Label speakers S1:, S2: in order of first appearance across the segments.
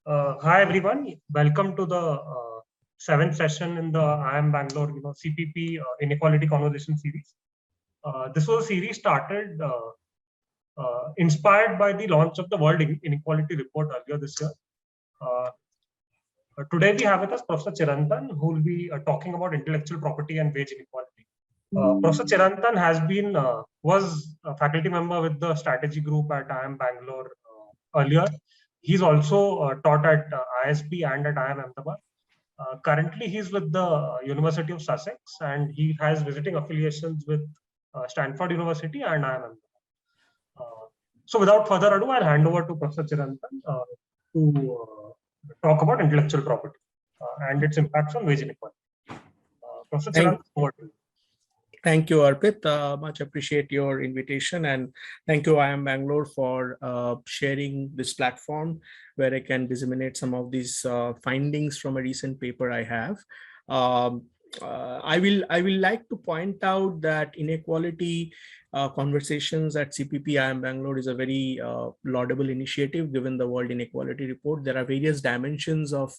S1: Hi everyone, welcome to the seventh session in the IIM Bangalore, CPP Inequality Conversation series. This was a series started inspired by the launch of the World Inequality Report earlier this year. Today we have with us Professor Chirantan, who will be talking about intellectual property and wage inequality. Professor Chirantan was a faculty member with the strategy group at IIM Bangalore earlier. He's also taught at ISB and at IIM Ahmedabad. Currently, he's with the University of Sussex, and he has visiting affiliations with Stanford University and IIM Ahmedabad. So without further ado, I'll hand over to Professor Chirantan to talk about intellectual property and its impacts on wage inequality. Professor Chirantan, over to you.
S2: Thank you, Arpit. Much appreciate your invitation, and thank you, IIM Bangalore, for sharing this platform where I can disseminate some of these findings from a recent paper I have. I will like to point out that inequality conversations at CPP IIM Bangalore is a very laudable initiative given the World Inequality Report. There are various dimensions of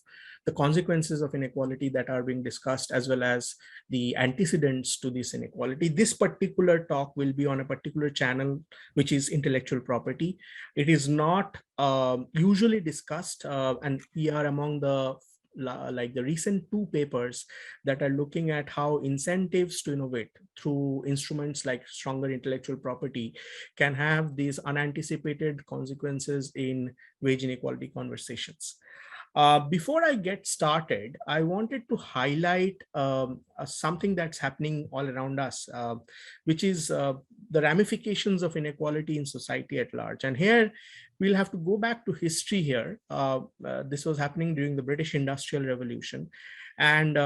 S2: the consequences of inequality that are being discussed, as well as the antecedents to this inequality. This particular talk will be on a particular channel, which is intellectual property. It is not usually discussed, and we are among the recent two papers that are looking at how incentives to innovate through instruments like stronger intellectual property can have these unanticipated consequences in wage inequality conversations. Before I get started, I wanted to highlight something that's happening all around us, which is the ramifications of inequality in society at large. And here, we'll have to go back to history here. This was happening during the British Industrial Revolution. And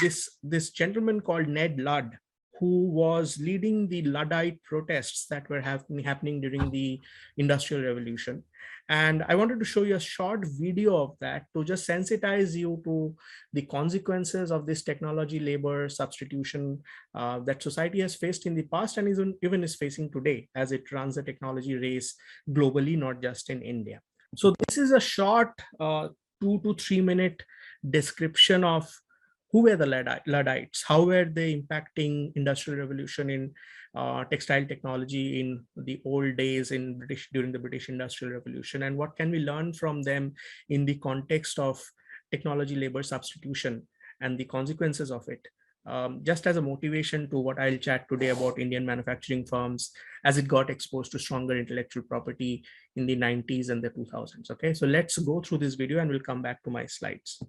S2: this gentleman called Ned Ludd, who was leading the Luddite protests that were happening during the Industrial Revolution. And I wanted to show you a short video of that to just sensitize you to the consequences of this technology labor substitution that society has faced in the past and even is facing today as it runs a technology race globally, not just in India. So this is a short 2 to 3 minute description of who were the Luddites, how were they impacting industrial revolution in textile technology in the old days during the British Industrial Revolution, and what can we learn from them in the context of technology labor substitution and the consequences of it, just as a motivation to what I'll chat today about Indian manufacturing firms as it got exposed to stronger intellectual property in the 90s and the 2000s. Okay, so let's go through this video and we'll come back to my slides.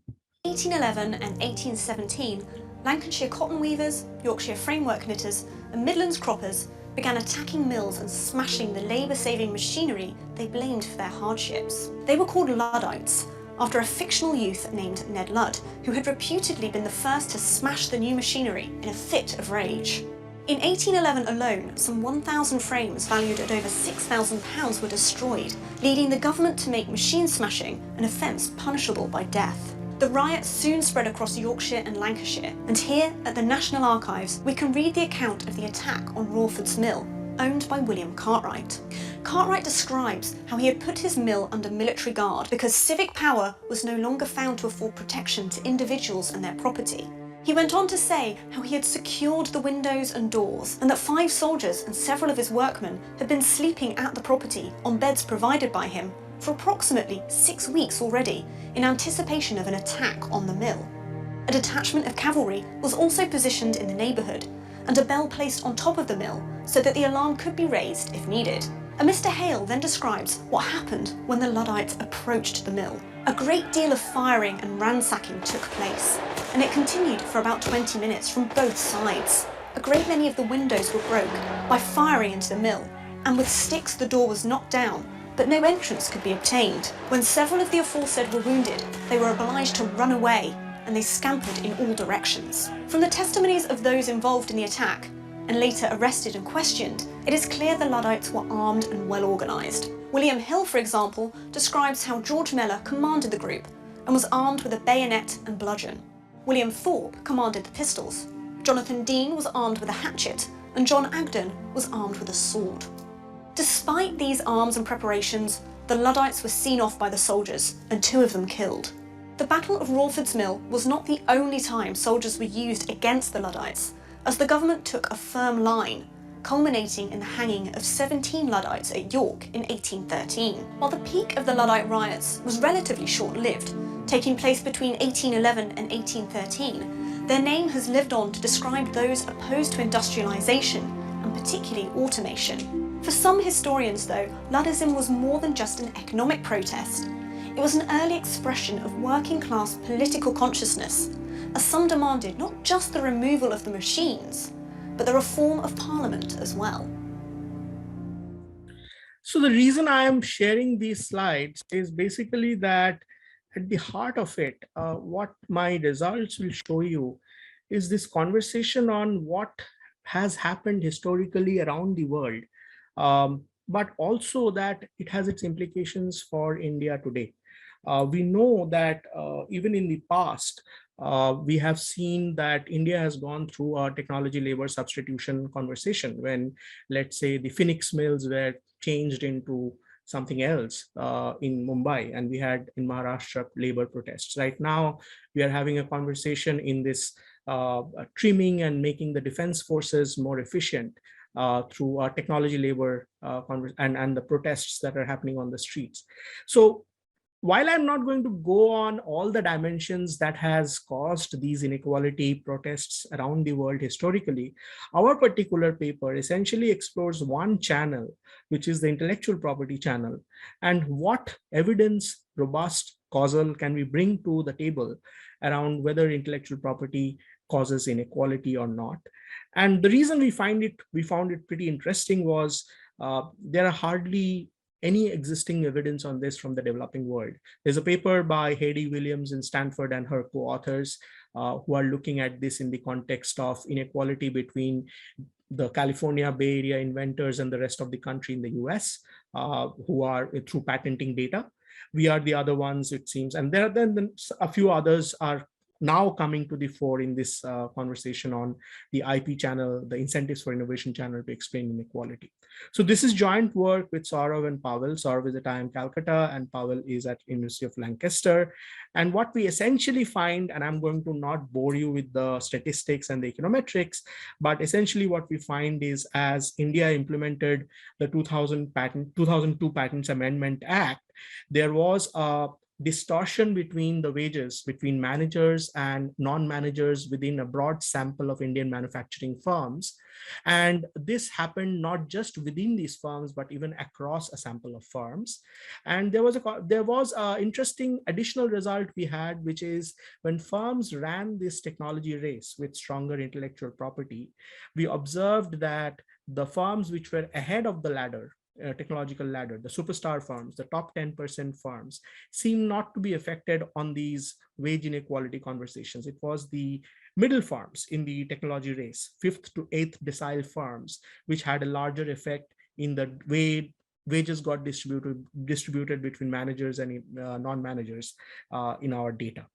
S3: 1811 and 1817, Lancashire cotton weavers, Yorkshire framework knitters, and Midlands croppers began attacking mills and smashing the labour-saving machinery they blamed for their hardships. They were called Luddites, after a fictional youth named Ned Ludd, who had reputedly been the first to smash the new machinery in a fit of rage. In 1811 alone, some 1,000 frames valued at over £6,000 were destroyed, leading the government to make machine smashing an offence punishable by death. The riots soon spread across Yorkshire and Lancashire, and here at the National Archives we can read the account of the attack on Rawford's Mill, owned by William Cartwright. Cartwright describes how he had put his mill under military guard because civic power was no longer found to afford protection to individuals and their property. He went on to say how he had secured the windows and doors, and that 5 soldiers and several of his workmen had been sleeping at the property on beds provided by him for approximately 6 weeks already, in anticipation of an attack on the mill. A detachment of cavalry was also positioned in the neighbourhood, and a bell placed on top of the mill so that the alarm could be raised if needed. A Mr. Hale then describes what happened when the Luddites approached the mill. A great deal of firing and ransacking took place, and it continued for about 20 minutes from both sides. A great many of the windows were broke by firing into the mill, and with sticks the door was knocked down, but no entrance could be obtained. When several of the aforesaid were wounded, they were obliged to run away, and they scampered in all directions. From the testimonies of those involved in the attack, and later arrested and questioned, it is clear the Luddites were armed and well organised. William Hill, for example, describes how George Mellor commanded the group and was armed with a bayonet and bludgeon. William Thorpe commanded the pistols. Jonathan Dean was armed with a hatchet, and John Agden was armed with a sword. Despite these arms and preparations, the the Luddites were seen off by the soldiers and 2 of them killed. The Battle of Rawford's Mill was not the only time soldiers were used against the Luddites, as the government took a firm line, culminating in the hanging of 17 Luddites at York in 1813. While the peak of the Luddite riots was relatively short-lived, taking place between 1811 and 1813, their name has lived on to describe those opposed to industrialisation, and particularly automation. For some historians though, Luddism was more than just an economic protest. It was an early expression of working-class political consciousness, as some demanded not just the removal of the machines, but the reform of Parliament as well.
S2: So the reason I am sharing these slides is basically that at the heart of it, what my results will show you is this conversation on what has happened historically around the world, but also that it has its implications for India today. We know that even in the past, we have seen that India has gone through a technology labor substitution conversation when, let's say, the Phoenix mills were changed into something else in Mumbai, and we had in Maharashtra labor protests. Right now, we are having a conversation in this trimming and making the defense forces more efficient through technology labor and the protests that are happening on the streets. So while I'm not going to go on all the dimensions that has caused these inequality protests around the world historically, our particular paper essentially explores one channel, which is the intellectual property channel, and what evidence, robust, causal, can we bring to the table around whether intellectual property causes inequality or not. And the reason we found it pretty interesting was there are hardly any existing evidence on this from the developing world. There's a paper by Heidi Williams in Stanford and her co-authors who are looking at this in the context of inequality between the California Bay Area inventors and the rest of the country in the US, who are through patenting data. We are the other ones, it seems. And there are then a few others are now coming to the fore in this conversation on the IP channel, the Incentives for Innovation channel, to explain inequality. So this is joint work with Saurav and Pavel. Saurav is at IIM Calcutta and Pavel is at University of Lancaster. And what we essentially find, and I'm going to not bore you with the statistics and the econometrics, but essentially what we find is as India implemented the 2002 Patents Amendment Act, there was a distortion between the wages between managers and non-managers within a broad sample of Indian manufacturing firms. And this happened not just within these firms, but even across a sample of firms. And there was an interesting additional result we had, which is when firms ran this technology race with stronger intellectual property, we observed that the firms which were ahead of the ladder, technological ladder, the superstar firms, the top 10% firms, seem not to be affected on these wage inequality conversations. It was the middle firms in the technology race, 5th to 8th decile firms, which had a larger effect in the way wages got distributed between managers and non-managers in our data.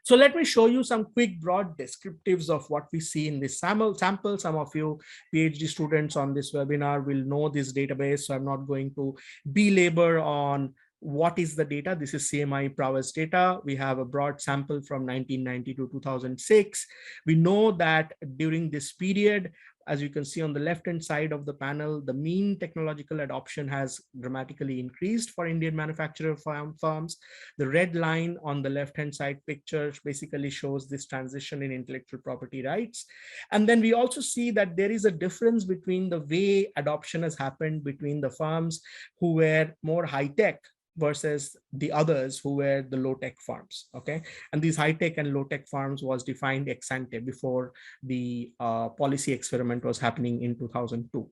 S2: So let me show you some quick broad descriptives of what we see in this sample. Some of you PhD students on this webinar will know this database, so I'm not going to belabor on what is the data. This is CMI prowess data. We have a broad sample from 1990 to 2006. We know that during this period, as you can see on the left-hand side of the panel, the mean technological adoption has dramatically increased for Indian manufacturer firms. The red line on the left-hand side picture basically shows this transition in intellectual property rights. And then we also see that there is a difference between the way adoption has happened between the firms who were more high-tech versus the others who were the low-tech firms, okay? And these high-tech and low-tech firms was defined ex ante before the policy experiment was happening in 2002.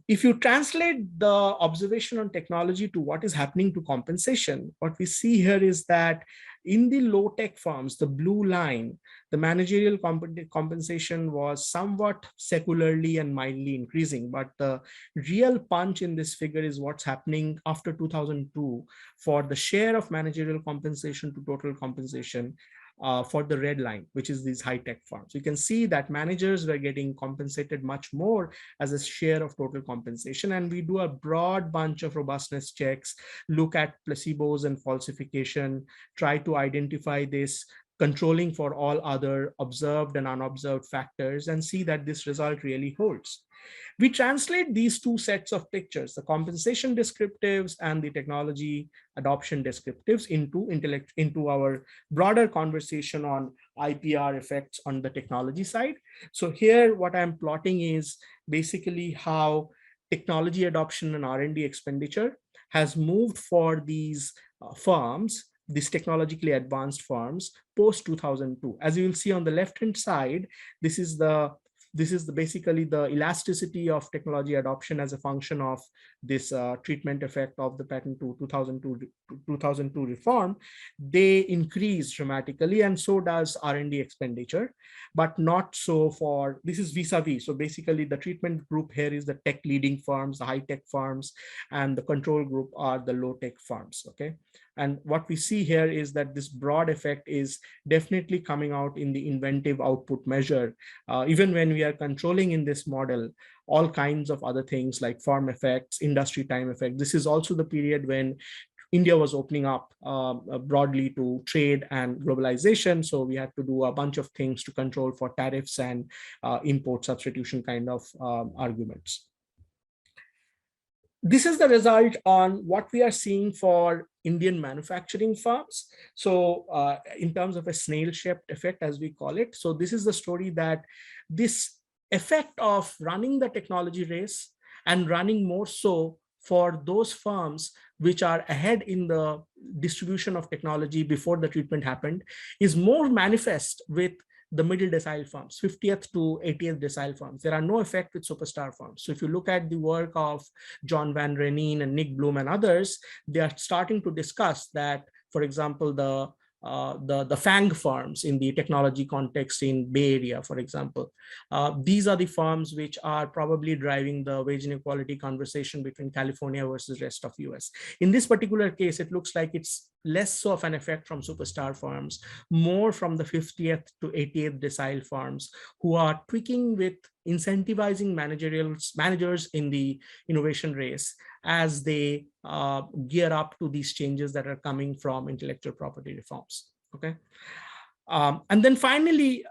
S2: If you translate the observation on technology to what is happening to compensation, what we see here is that in the low-tech firms, the blue line, the managerial compensation was somewhat secularly and mildly increasing, but the real punch in this figure is what's happening after 2002 for the share of managerial compensation to total compensation. for the red line, which is these high-tech firms. You can see that managers were getting compensated much more as a share of total compensation. And we do a broad bunch of robustness checks, look at placebos and falsification, try to identify this, controlling for all other observed and unobserved factors, and see that this result really holds. We translate these two sets of pictures, the compensation descriptives and the technology adoption descriptives, into our broader conversation on IPR effects on the technology side. So here, what I'm plotting is basically how technology adoption and R&D expenditure has moved for these firms, these technologically advanced firms, post 2002. As you will see on the left-hand side, this is basically the elasticity of technology adoption as a function of this treatment effect of the patent to 2002 reform. They increase dramatically, and so does R&D expenditure, but not so for, this is vis-a-vis. So basically the treatment group here is the tech leading firms, the high-tech firms, and the control group are the low-tech firms, okay? And what we see here is that this broad effect is definitely coming out in the inventive output measure. Even when we are controlling in this model all kinds of other things like firm effects, industry time effect. This is also the period when India was opening up broadly to trade and globalization. So we had to do a bunch of things to control for tariffs and import substitution kind of arguments. This is the result on what we are seeing for Indian manufacturing firms. So in terms of a snail-shaped effect, as we call it. So this is the story that this effect of running the technology race and running more so for those firms which are ahead in the distribution of technology before the treatment happened is more manifest with the middle decile firms, 50th to 80th decile firms. There are no effect with superstar firms. So if you look at the work of John Van Reenen and Nick Bloom and others, they are starting to discuss that, for example, the FANG firms in the technology context in Bay Area, for example. These are the firms which are probably driving the wage inequality conversation between California versus rest of US. In this particular case, it looks like it's less so of an effect from superstar firms, more from the 50th to 80th decile firms who are tweaking with incentivizing managers in the innovation race as they gear up to these changes that are coming from intellectual property reforms, okay? And then finally,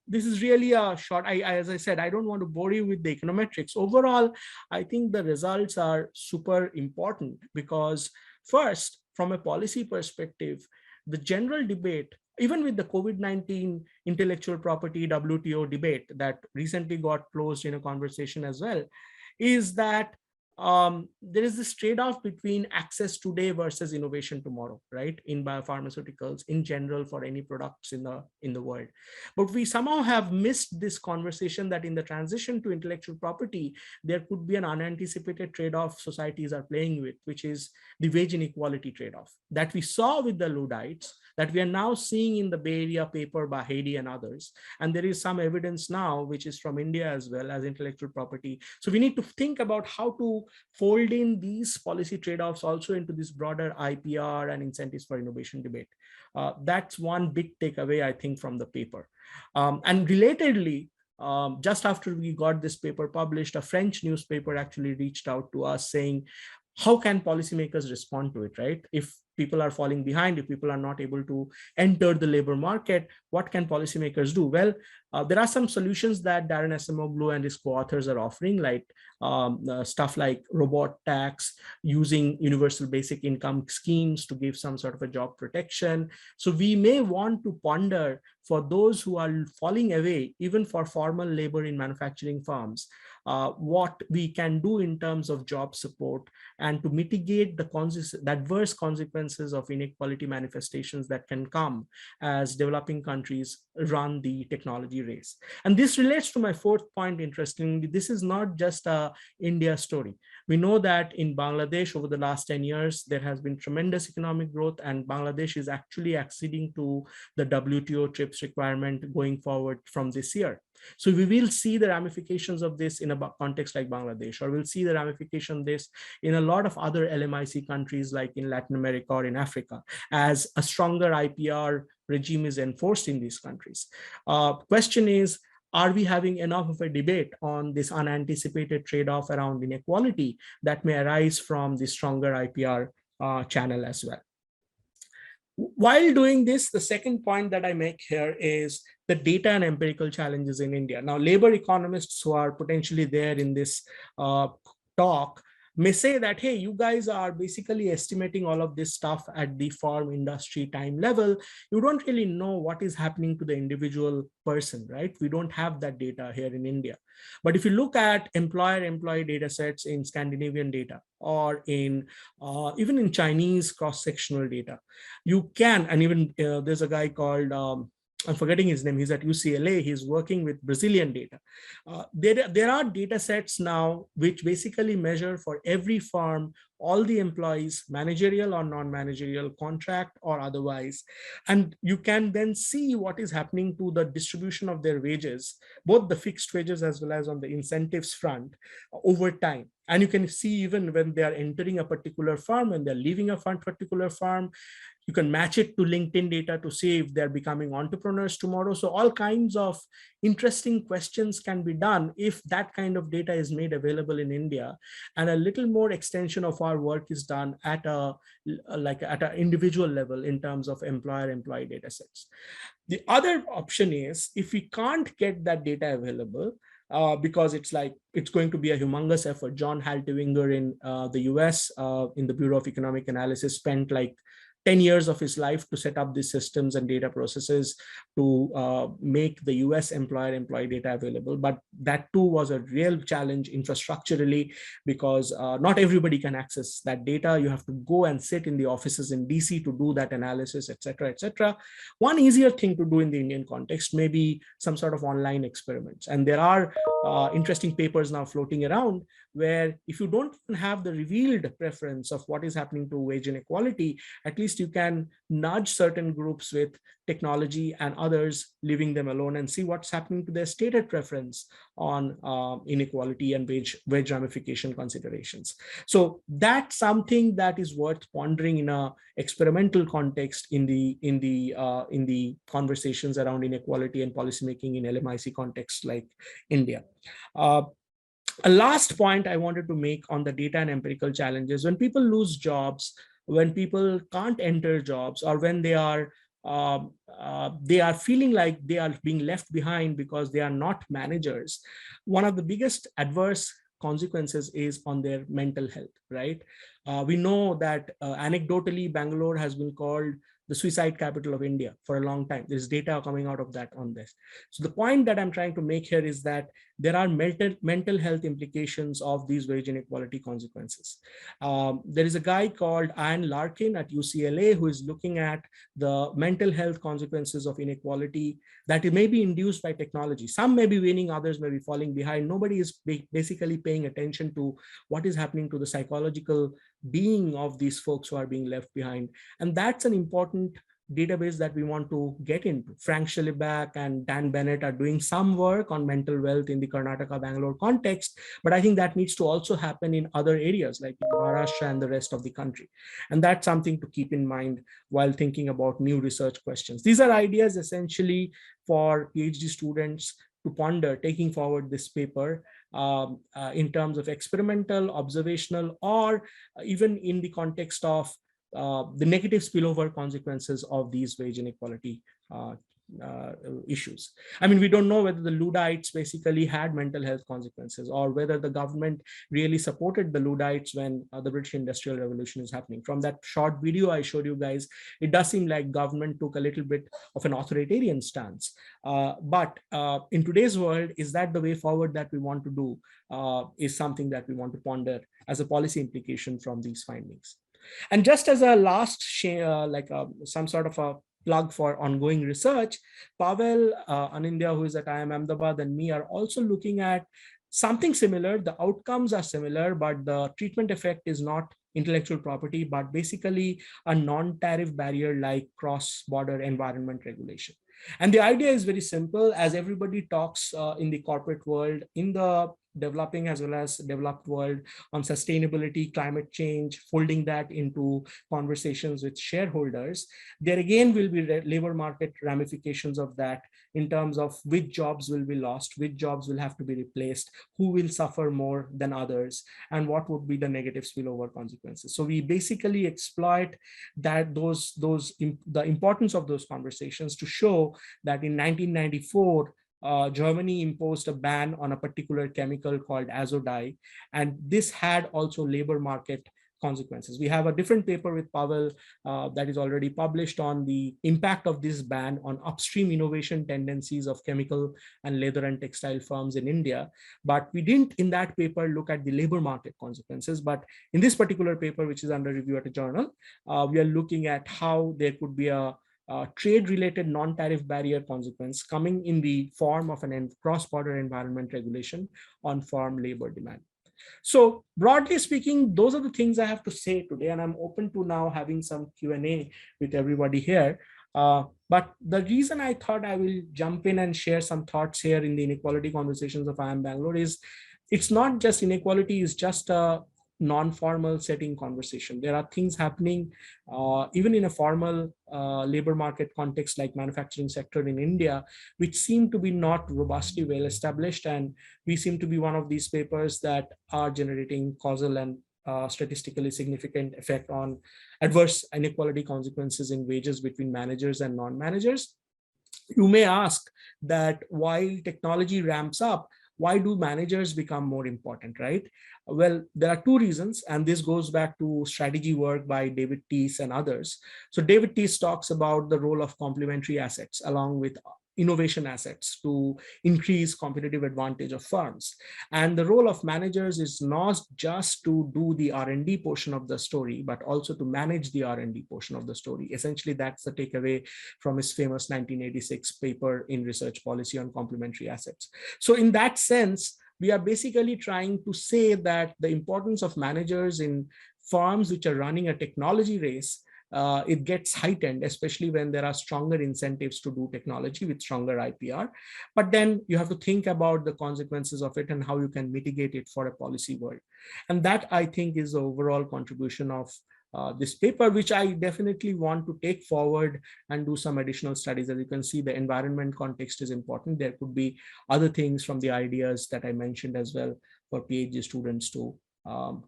S2: this is really a short, as I said, I don't want to bore you with the econometrics. Overall, I think the results are super important because first, from a policy perspective, the general debate, even with the COVID-19 intellectual property WTO debate that recently got closed in a conversation as well, is that there is this trade-off between access today versus innovation tomorrow, right? In biopharmaceuticals, in general, for any products in the world. But we somehow have missed this conversation that in the transition to intellectual property, there could be an unanticipated trade-off societies are playing with, which is the wage inequality trade-off that we saw with the Luddites, that we are now seeing in the Bay Area paper by Haiti and others. And there is some evidence now, which is from India as well as intellectual property. So we need to think about how to fold in these policy trade-offs also into this broader IPR and incentives for innovation debate. That's one big takeaway, I think, from the paper. And relatedly, just after we got this paper published, a French newspaper actually reached out to us saying, how can policymakers respond to it, right? If people are falling behind, if people are not able to enter the labor market, what can policymakers do? Well, there are some solutions that Darren Acemoglu and his co-authors are offering, like stuff like robot tax, using universal basic income schemes to give some sort of a job protection. So we may want to ponder for those who are falling away, even for formal labor in manufacturing firms, what we can do in terms of job support and to mitigate the adverse consequences of inequality manifestations that can come as developing countries run the technology race. And this relates to my fourth point, interestingly. This is not just a India story. We know that in Bangladesh over the last 10 years, there has been tremendous economic growth, and Bangladesh is actually acceding to the WTO TRIPS requirement going forward from this year. So we will see the ramifications of this in a context like Bangladesh, or we'll see the ramification of this in a lot of other LMIC countries like in Latin America or in Africa, as a stronger IPR regime is enforced in these countries. Question is, are we having enough of a debate on this unanticipated trade-off around inequality that may arise from the stronger IPR channel as well? While doing this, the second point that I make here is the data and empirical challenges in India. Now, labor economists who are potentially there in this talk may say that, hey, you guys are basically estimating all of this stuff at the farm industry time level. You don't really know what is happening to the individual person, right? We don't have that data here in India. But if you look at employer-employee data sets in Scandinavian data or in even in Chinese cross-sectional data, you can, and even there's a guy called, I'm forgetting his name, he's at UCLA, he's working with Brazilian data. There are data sets now which basically measure for every farm, all the employees, managerial or non-managerial, contract or otherwise. And you can then see what is happening to the distribution of their wages, both the fixed wages as well as on the incentives front over time. And you can see even when they are entering a particular farm and they're leaving a particular farm, you can match it to LinkedIn data to see if they're becoming entrepreneurs tomorrow. So all kinds of interesting questions can be done if that kind of data is made available in India. And a little more extension of our work is done at an individual level in terms of employer-employee data sets. The other option is, if we can't get that data available, because it's going to be a humongous effort. John Haltewinger in the US, in the Bureau of Economic Analysis, spent like 10 years of his life to set up these systems and data processes to make the US employer-employee data available. But that too was a real challenge infrastructurally, because not everybody can access that data. You have to go and sit in the offices in DC to do that analysis, et cetera, et cetera. One easier thing to do in the Indian context may be some sort of online experiments. And there are interesting papers now floating around where if you don't have the revealed preference of what is happening to wage inequality, at least you can nudge certain groups with technology and others, leaving them alone, and see what's happening to their stated preference on inequality and wage ramification considerations. So that's something that is worth pondering in a experimental context in the conversations around inequality and policymaking in LMIC context like India. A last point I wanted to make on the data and empirical challenges: when people lose jobs, when people can't enter jobs, or when they are feeling like they are being left behind because they are not managers, one of the biggest adverse consequences is on their mental health, right? We know that anecdotally, Bangalore has been called the suicide capital of India for a long time. There's data coming out of that on this. So the point that I'm trying to make here is that there are mental health implications of these wage inequality consequences. There is a guy called Ian Larkin at UCLA who is looking at the mental health consequences of inequality that may be induced by technology. Some may be winning, others may be falling behind. Nobody is basically paying attention to what is happening to the psychological being of these folks who are being left behind. And that's an important database that we want to get into. Frank Schilleback and Dan Bennett are doing some work on mental wealth in the Karnataka, Bangalore context, but I think that needs to also happen in other areas like Maharashtra and the rest of the country. And that's something to keep in mind while thinking about new research questions. These are ideas essentially for PhD students to ponder taking forward this paper in terms of experimental, observational, or even in the context of the negative spillover consequences of these wage inequality issues. I mean, we don't know whether the Luddites basically had mental health consequences, or whether the government really supported the Luddites when the British Industrial Revolution is happening. From that short video I showed you guys, it does seem like government took a little bit of an authoritarian stance. But in today's world, is that the way forward that we want to do, is something that we want to ponder as a policy implication from these findings. And just as a last some sort of a plug for ongoing research, Pavel, Anindya, who is at IIM Ahmedabad, and me are also looking at something similar. The outcomes are similar, but the treatment effect is not intellectual property, but basically a non-tariff barrier like cross-border environment regulation. And the idea is very simple. As everybody talks in the corporate world, in the developing as well as developed world on sustainability, climate change, folding that into conversations with shareholders, there again will be labor market ramifications of that in terms of which jobs will be lost, which jobs will have to be replaced, who will suffer more than others, and what would be the negative spillover consequences. So we basically exploit that the importance of those conversations to show that in 1994, Germany imposed a ban on a particular chemical called azodye, and this had also labor market consequences. We have a different paper with Pavel that is already published on the impact of this ban on upstream innovation tendencies of chemical and leather and textile firms in India. But we didn't in that paper look at the labor market consequences. But in this particular paper, which is under review at a journal, we are looking at how there could be a trade-related non-tariff barrier consequence coming in the form of an cross-border environment regulation on farm labor demand. So broadly speaking, those are the things I have to say today, and I'm open to now having some Q&A with everybody here. But the reason I thought I will jump in and share some thoughts here in the inequality conversations of IIM Bangalore is it's not just inequality is just a non-formal setting conversation. There are things happening even in a formal labor market context like manufacturing sector in India, which seem to be not robustly well established. And we seem to be one of these papers that are generating causal and statistically significant effect on adverse inequality consequences in wages between managers and non-managers. You may ask that while technology ramps up, why do managers become more important, right? Well, there are two reasons, and this goes back to strategy work by David Teese and others. So David Teese talks about the role of complementary assets along with innovation assets to increase competitive advantage of firms. And the role of managers is not just to do the R&D portion of the story, but also to manage the R&D portion of the story. Essentially, that's the takeaway from his famous 1986 paper in Research Policy on Complementary Assets. So in that sense, we are basically trying to say that the importance of managers in firms which are running a technology race, it gets heightened, especially when there are stronger incentives to do technology with stronger IPR. But then you have to think about the consequences of it and how you can mitigate it for a policy world. And that, I think, is the overall contribution of this paper, which I definitely want to take forward and do some additional studies. As you can see, the environment context is important. There could be other things from the ideas that I mentioned as well for PhD students to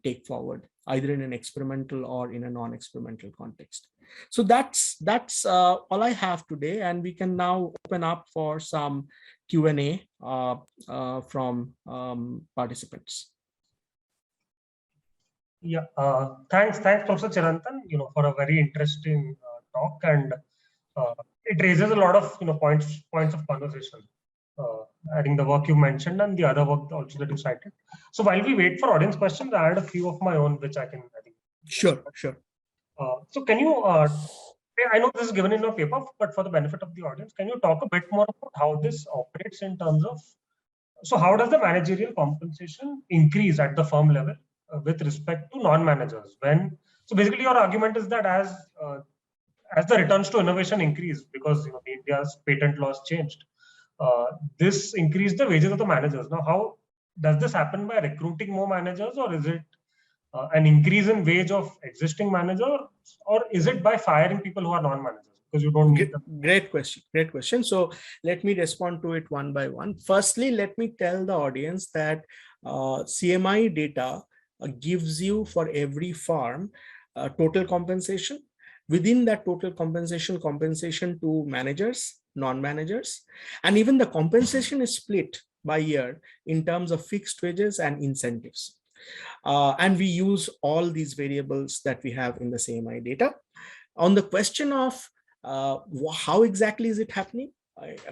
S2: take forward, either in an experimental or in a non-experimental context. So that's all I have today, and we can now open up for some Q&A from participants.
S1: Yeah, thanks, Professor Chirantan, for a very interesting talk, and it raises a lot of points of conversation. I think the work you mentioned and the other work also that you cited. So while we wait for audience questions, I had a few of my own which I think.
S2: Sure.
S1: So can you? I know this is given in your paper, but for the benefit of the audience, can you talk a bit more about how this operates in terms of? So how does the managerial compensation increase at the firm level with respect to non-managers? So basically, your argument is that as the returns to innovation increase because India's patent laws changed, this increased the wages of the managers. Now, how does this happen by recruiting more managers, or is it an increase in wage of existing managers, or is it by firing people who are non-managers? Because you don't need them.
S2: Great question. So let me respond to it one by one. Firstly, let me tell the audience that CMI data gives you for every firm total compensation. Within that total compensation to managers, non-managers, and even the compensation is split by year in terms of fixed wages and incentives. And we use all these variables that we have in the CMI data. On the question of how exactly is it happening?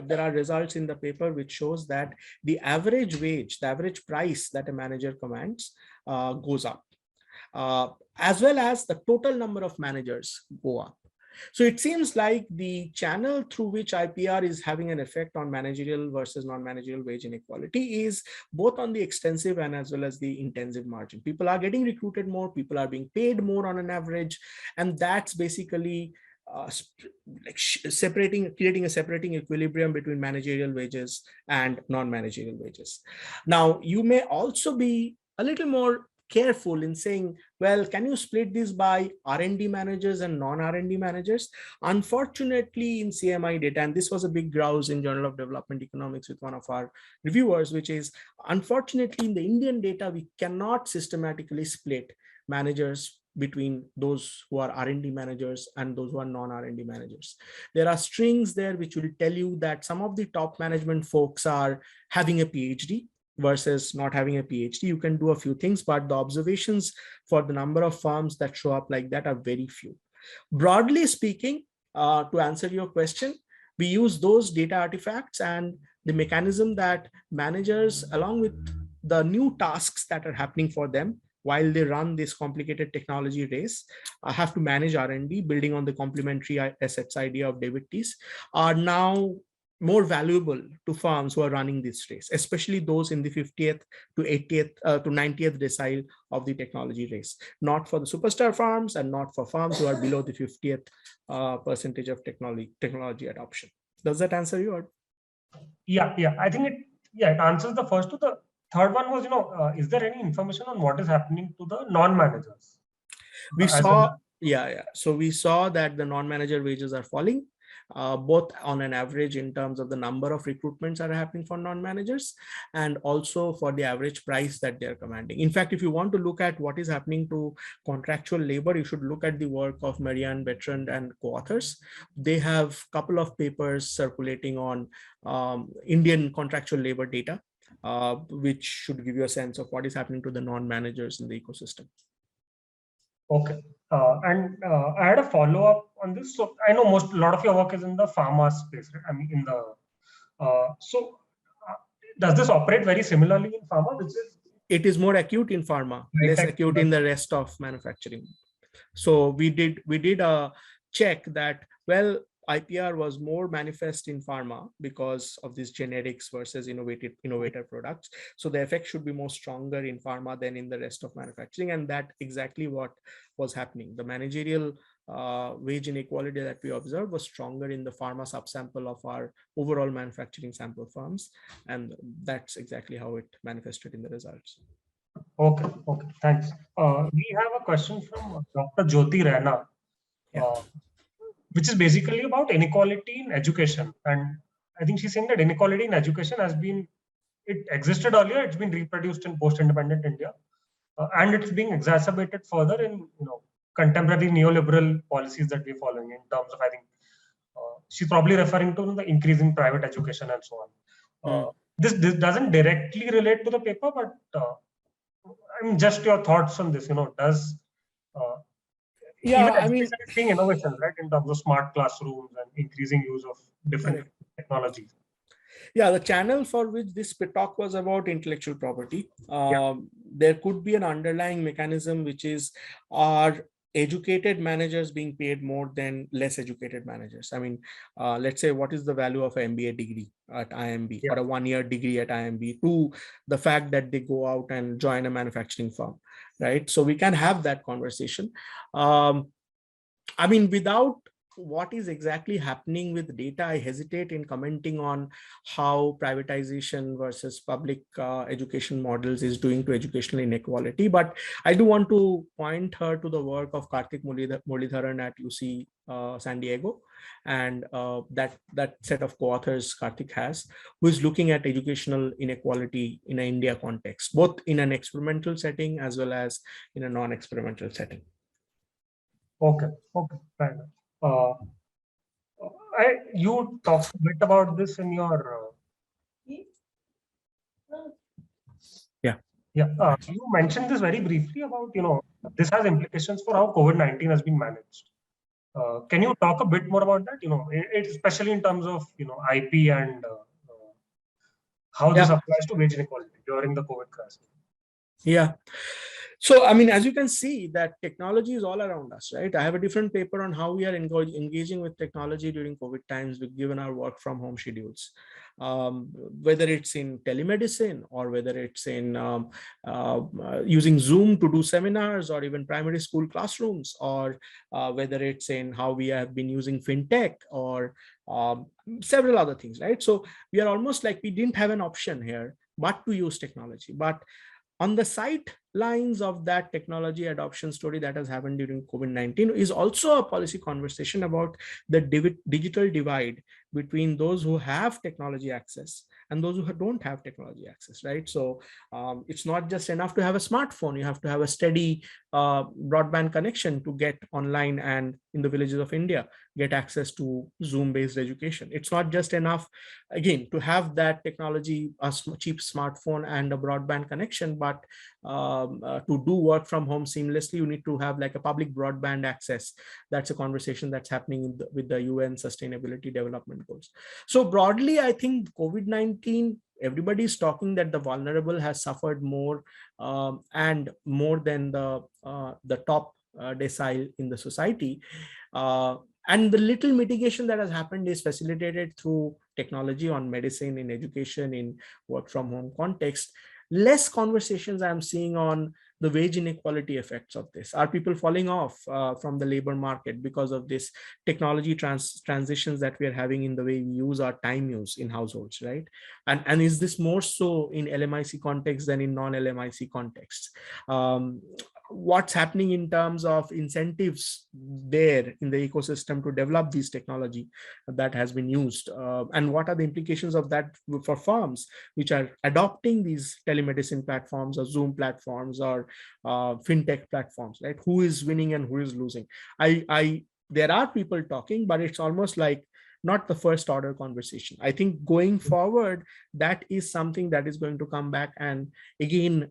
S2: There are results in the paper which shows that the average wage, the average price that a manager commands goes up, as well as the total number of managers go up. So it seems like the channel through which IPR is having an effect on managerial versus non-managerial wage inequality is both on the extensive and as well as the intensive margin. People are getting recruited more, people are being paid more on an average, and that's basically creating a separating equilibrium between managerial wages and non-managerial wages. Now, you may also be a little more careful in saying, well, can you split this by R&D managers and non-R&D managers? Unfortunately, in CMI data, and this was a big grouse in Journal of Development Economics with one of our reviewers, which is, unfortunately, in the Indian data, we cannot systematically split managers between those who are R&D managers and those who are non-R&D managers. There are strings there which will tell you that some of the top management folks are having a PhD versus not having a PhD. You can do a few things, but the observations for the number of firms that show up like that are very few. Broadly speaking, to answer your question, we use those data artifacts and the mechanism that managers, along with the new tasks that are happening for them while they run this complicated technology race, have to manage R&D, building on the complementary assets idea of David Teese, are now more valuable to firms who are running this race, especially those in the 50th to 80th to 90th decile of the technology race, not for the superstar firms and not for firms who are below the 50th percentage of technology adoption. Does that answer you? Or?
S1: Yeah, I think it answers the first two. The third one was, is there any information on what is happening to the non-managers?
S2: We saw, so we saw that the non-manager wages are falling, both on an average in terms of the number of recruitments that are happening for non-managers and also for the average price that they're commanding. In fact, if you want to look at what is happening to contractual labor, you should look at the work of Marianne Bertrand and co-authors. They have a couple of papers circulating on Indian contractual labor data, which should give you a sense of what is happening to the non-managers in the ecosystem.
S1: Okay. And I had a follow-up on this. So I know a lot of your work is in the pharma space, right? I mean, in the does this operate very similarly in pharma?
S2: It is more acute in pharma, less acute in the rest of manufacturing. So we did a check that, well, IPR was more manifest in pharma because of these generics versus innovator products. So the effect should be more stronger in pharma than in the rest of manufacturing. And that exactly what was happening. The managerial wage inequality that we observed was stronger in the pharma subsample of our overall manufacturing sample firms. And that's exactly how it manifested in the results.
S1: Okay, thanks. We have a question from Dr. Jyoti Raina. Which is basically about inequality in education. And I think she's saying that inequality in education it existed earlier, it's been reproduced in post-independent India, and it's being exacerbated further in contemporary neoliberal policies that we're following in terms of, I think, she's probably referring to the increase in private education and so on. This doesn't directly relate to the paper, but I mean, just your thoughts on this, does even education is seeing innovation, right, in terms of smart classrooms and increasing use of different technologies.
S2: Yeah, the channel for which this talk was about intellectual property. There could be an underlying mechanism, which is, are educated managers being paid more than less educated managers? I mean, let's say, what is the value of an MBA degree at IMB or a one-year degree at IMB to the fact that they go out and join a manufacturing firm, right? So we can have that conversation. I mean, without what is exactly happening with data, I hesitate in commenting on how privatization versus public education models is doing to educational inequality. But I do want to point her to the work of Karthik Muralidharan at UC San Diego, and that set of co-authors Karthik has, who is looking at educational inequality in an India context, both in an experimental setting as well as in a non-experimental setting.
S1: Okay, fair enough. You talked a bit about this in your you mentioned this very briefly about this has implications for how COVID-19 has been managed. Can you talk a bit more about that? Especially in terms of IP and how this applies to wage inequality during the COVID crisis.
S2: Yeah. So, I mean, as you can see, that technology is all around us, right? I have a different paper on how we are engaging with technology during COVID times, given our work from home schedules. Whether it's in telemedicine or whether it's in using Zoom to do seminars or even primary school classrooms, or whether it's in how we have been using fintech or several other things, right? So we are almost like we didn't have an option here but to use technology. But on the sidelines of that technology adoption story that has happened during COVID-19 is also a policy conversation about the digital divide between those who have technology access and those who don't have technology access, right? So it's not just enough to have a smartphone. You have to have a steady broadband connection to get online and in the villages of India, get access to Zoom-based education. It's not just enough, again, to have that technology, a cheap smartphone and a broadband connection, but to do work from home seamlessly, you need to have like a public broadband access. That's a conversation that's happening with the UN Sustainability Development Goals. So broadly, I think COVID-19, everybody's talking that the vulnerable has suffered more and more than the top decile in the society. And the little mitigation that has happened is facilitated through technology on medicine, in education, in work from home context. Less conversations I'm seeing on the wage inequality effects of this. Are people falling off from the labor market because of this technology transitions that we are having in the way we use our time use in households, right? And is this more so in LMIC context than in non-LMIC contexts? What's happening in terms of incentives there in the ecosystem to develop these technology that has been used, and what are the implications of that for firms which are adopting these telemedicine platforms or Zoom platforms or fintech platforms, right? Who is winning and who is losing? There are people talking, but it's almost like not the first order conversation. I think going forward, that is something that is going to come back and again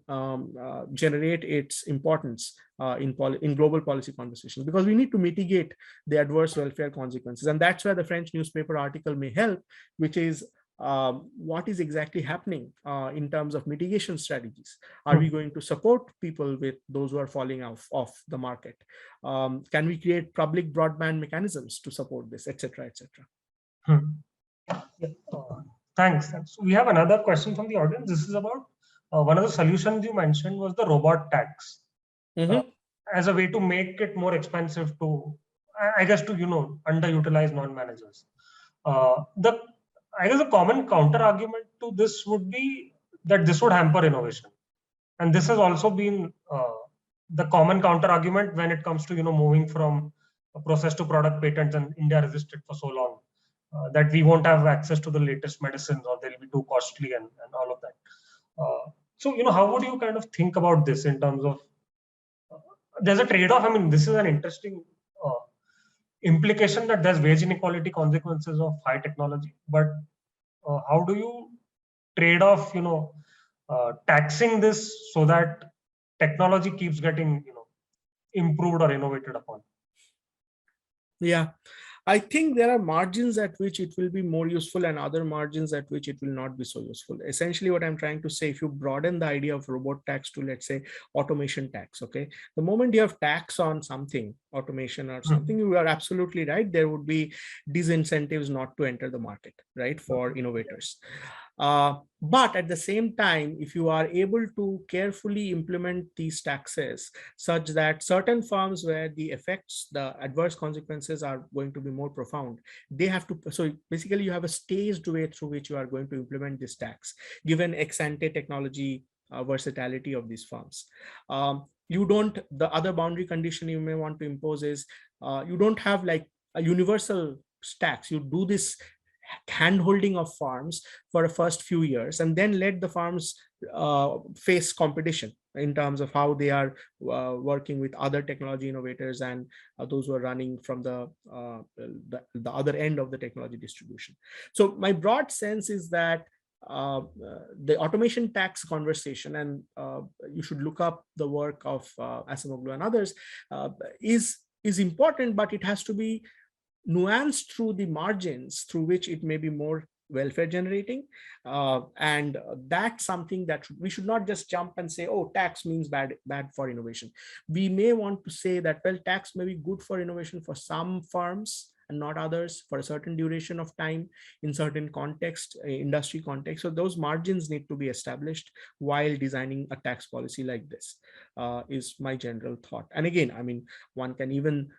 S2: generate its importance in global policy conversations, because we need to mitigate the adverse welfare consequences. And that's where the French newspaper article may help, which is what is exactly happening in terms of mitigation strategies. Are we going to support people with those who are falling off the market? Can we create public broadband mechanisms to support this, etc., etc.?
S1: Yeah. Thanks. So we have another question from the audience. This is about one of the solutions you mentioned was the robot tax, as a way to make it more expensive to, I guess, to underutilize non-managers. I guess the common counter argument to this would be that this would hamper innovation, and this has also been the common counter argument when it comes to moving from a process to product patents, and India resisted for so long. That we won't have access to the latest medicines, or they'll be too costly, and all of that. So, how would you kind of think about this in terms of there's a trade-off? I mean, this is an interesting implication that there's wage inequality consequences of high technology, but how do you trade off, taxing this so that technology keeps getting, improved or innovated upon?
S2: Yeah. I think there are margins at which it will be more useful and other margins at which it will not be so useful. Essentially, what I'm trying to say, if you broaden the idea of robot tax to, let's say, automation tax, okay, the moment you have tax on something, automation or something, you are absolutely right. There would be disincentives not to enter the market, right, for innovators. But at the same time, if you are able to carefully implement these taxes such that certain firms where the effects, the adverse consequences are going to be more profound, they have to, so basically you have a staged way through which you are going to implement this tax, given ex-ante technology versatility of these firms. You don't, the other boundary condition you may want to impose is you don't have like a universal tax. You do this hand-holding of farms for the first few years and then let the farms face competition in terms of how they are working with other technology innovators and those who are running from the other end of the technology distribution. So my broad sense is that the automation tax conversation, and you should look up the work of Asimoglu and others, is important, but it has to be nuanced through the margins through which it may be more welfare generating. And that's something that we should not just jump and say, oh, tax means bad for innovation. We may want to say that, well, tax may be good for innovation for some firms and not others, for a certain duration of time in certain context, industry context. So those margins need to be established while designing a tax policy like this, is my general thought. And again, I mean, one can even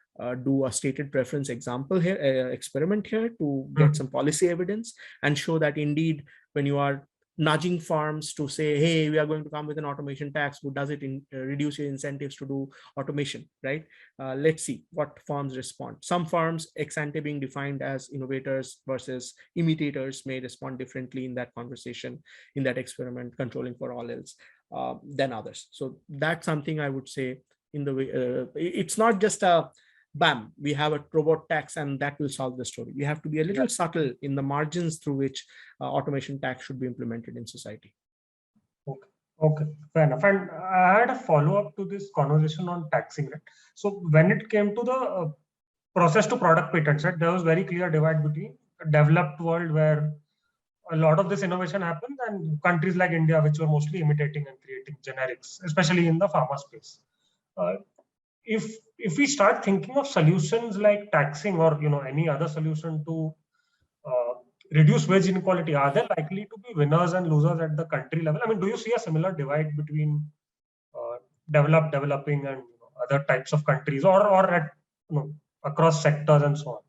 S2: do a stated preference example here, experiment here, to get some policy evidence and show that indeed, when you are nudging firms to say, hey, we are going to come with an automation tax, who does it reduce your incentives to do automation, right? Let's see what firms respond. Some firms, ex ante being defined as innovators versus imitators, may respond differently in that conversation, in that experiment, controlling for all else, than others. So that's something I would say in the way, it's not just a bam, we have a robot tax and that will solve the story. We have to be a little subtle in the margins through which automation tax should be implemented in society.
S1: Okay, fair enough. And I had a follow-up to this conversation on taxing, right? So when it came to the process to product patents, right, there was very clear divide between a developed world where a lot of this innovation happens and countries like India, which were mostly imitating and creating generics, especially in the pharma space. If we start thinking of solutions like taxing or any other solution to reduce wage inequality, are there likely to be winners and losers at the country level? I mean, do you see a similar divide between developed, developing, and other types of countries, or at across sectors and so on?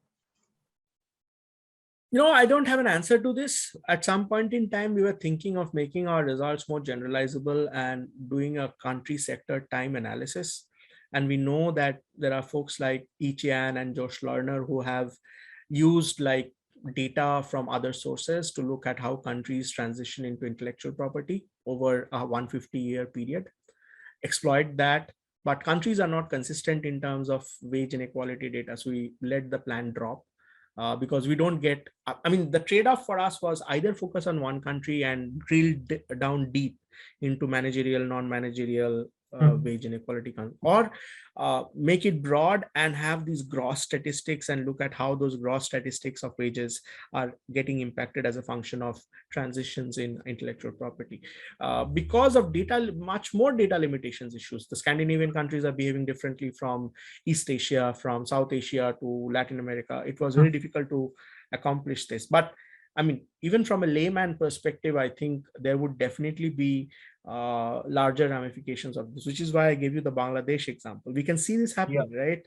S2: I don't have an answer to this. At some point in time, we were thinking of making our results more generalizable and doing a country sector time analysis. And we know that there are folks like Ichian and Josh Lerner who have used like data from other sources to look at how countries transition into intellectual property over a 150-year period, exploit that. But countries are not consistent in terms of wage inequality data. So we let the plan drop. Because we don't get, I mean, the trade-off for us was either focus on one country and drill down deep into managerial, non-managerial wage inequality, or make it broad and have these gross statistics and look at how those gross statistics of wages are getting impacted as a function of transitions in intellectual property. Because of much more data limitations issues, the Scandinavian countries are behaving differently from East Asia, from South Asia to Latin America. It was very difficult to accomplish this. But I mean, even from a layman perspective, I think there would definitely be larger ramifications of this, which is why I gave you the Bangladesh example. We can see this happening, right?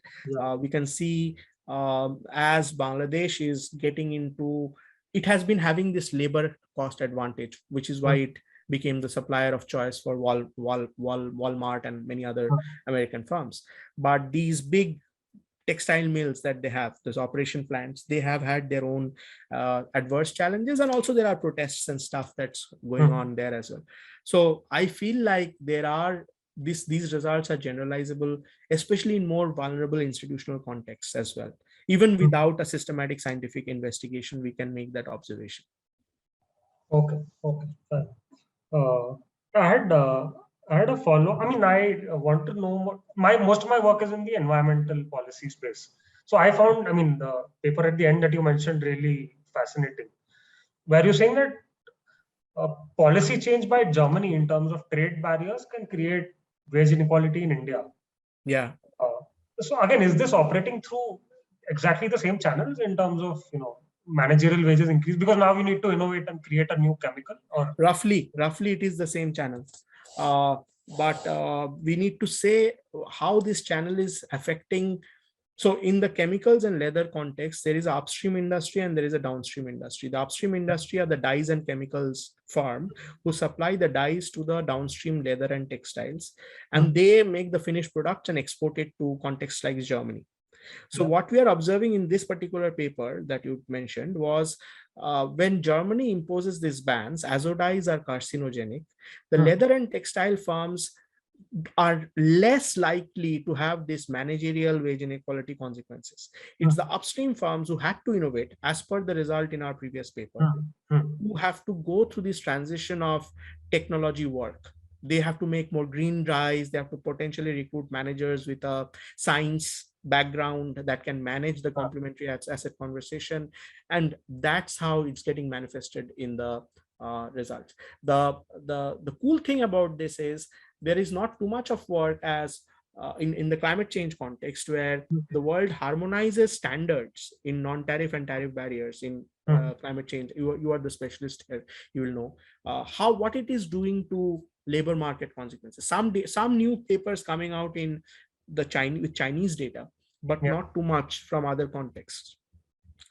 S2: We can see as Bangladesh is getting into, it has been having this labor cost advantage, which is why it became the supplier of choice for Walmart and many other American firms. But these big textile mills that they have, those operation plants, they have had their own adverse challenges, and also there are protests and stuff that's going on there as well. So I feel like there are these results are generalizable, especially in more vulnerable institutional contexts as well. Even without a systematic scientific investigation, we can make that observation.
S1: Okay. I had a follow. I mean, I want to know more. Most of my work is in the environmental policy space. So I found, I mean, the paper at the end that you mentioned really fascinating, where you're saying that policy change by Germany in terms of trade barriers can create wage inequality in India.
S2: Yeah.
S1: So again, is this operating through exactly the same channels in terms of managerial wages increase, because now we need to innovate and create a new chemical? Or
S2: roughly it is the same channel, but we need to say how this channel is affecting. So in the chemicals and leather context, there is an upstream industry and there is a downstream industry. The upstream industry are the dyes and chemicals firm who supply the dyes to the downstream leather and textiles, and they make the finished product and export it to contexts like Germany. So what we are observing in this particular paper that you mentioned was when Germany imposes these bans, azo-dyes are carcinogenic, the leather and textile firms are less likely to have this managerial wage inequality consequences. It's the upstream firms who had to innovate, as per the result in our previous paper, who have to go through this transition of technology work. They have to make more green dyes. They have to potentially recruit managers with a science background that can manage the complementary asset conversation. And that's how it's getting manifested in the results. The cool thing about this is there is not too much of work as in the climate change context, where the world harmonizes standards in non-tariff and tariff barriers in climate change. You are the specialist here. You will know what it is doing to labor market consequences. Some new papers coming out in the Chinese data, but not too much from other contexts.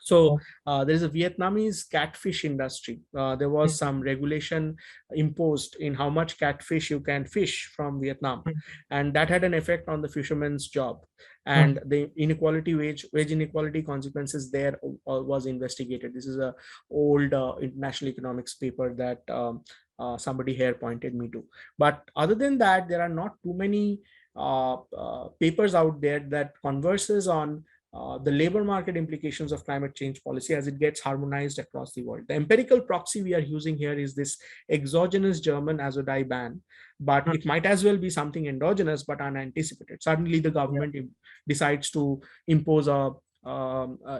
S2: So there is a Vietnamese catfish industry. There was some regulation imposed in how much catfish you can fish from Vietnam, and that had an effect on the fishermen's job. And the wage inequality consequences there was investigated. This is a old international economics paper that somebody here pointed me to. But other than that, there are not too many papers out there that converses on the labor market implications of climate change policy as it gets harmonized across the world. The empirical proxy we are using here is this exogenous German azodai ban, but it might as well be something endogenous but unanticipated. Suddenly the government decides to impose a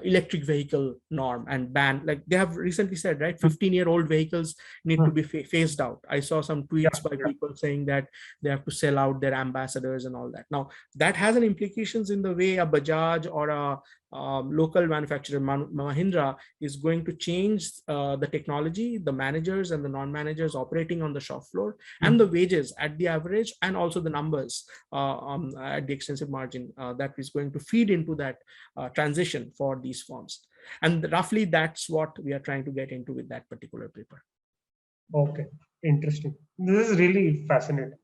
S2: electric vehicle norm and ban, like they have recently said, right, 15-year-old vehicles need to be phased out. I saw some tweets by people saying that they have to sell out their ambassadors and all that. Now that has an implications in the way a Bajaj or a local manufacturer Mahindra is going to change the technology, the managers and the non-managers operating on the shop floor, and the wages at the average, and also the numbers at the extensive margin that is going to feed into that transition for these firms. And roughly that's what we are trying to get into with that particular paper.
S1: Okay, interesting. This is really fascinating.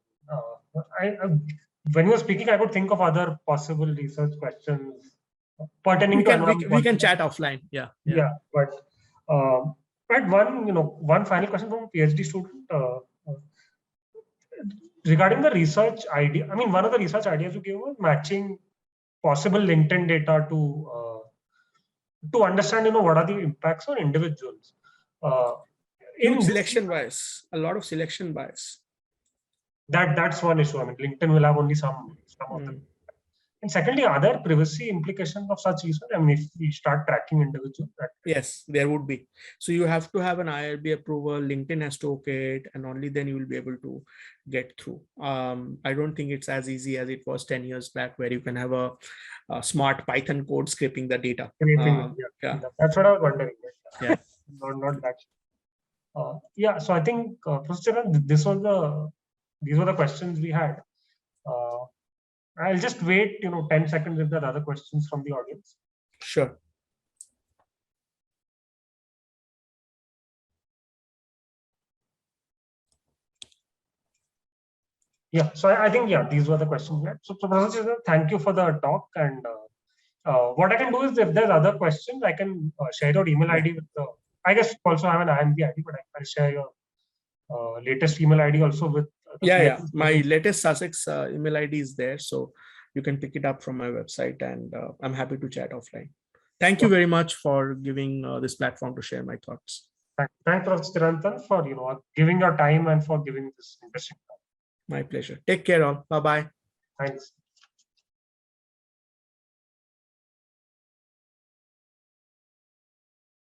S1: When you were speaking, I could think of other possible research questions pertaining to
S2: we can chat offline.
S1: But one final question from a PhD student regarding the research idea. I mean, one of the research ideas you gave was matching possible LinkedIn data to understand, what are the impacts on individuals.
S2: In selection bias, a lot of selection bias.
S1: That's one issue. I mean, LinkedIn will have only some of them. And secondly, are there privacy implications of such research? I mean, if we start tracking individuals,
S2: yes, there would be. So you have to have an IRB approval. LinkedIn has to okay it, and only then you will be able to get through. I don't think it's as easy as it was 10 years back, where you can have a smart Python code scraping the data.
S1: That's what I was wondering. Yeah, not that. So I think, Professor Chirantan, these were the questions we had. I'll just wait, 10 seconds if there are other questions from the audience.
S2: Sure.
S1: So I think, these were the questions we had. So Professor Chirantan, thank you for the talk. And what I can do is, if there's other questions, I can share your email ID with the, I guess also have an IMB ID, but I'll share your latest email ID also with.
S2: My latest Sussex email ID is there, so you can pick it up from my website, and I'm happy to chat offline. Thank you very much for giving this platform to share my thoughts.
S1: Thanks, Professor Chirantan, for giving your time and for giving this interesting talk.
S2: My pleasure. Take care all. Bye-bye.
S1: Thanks.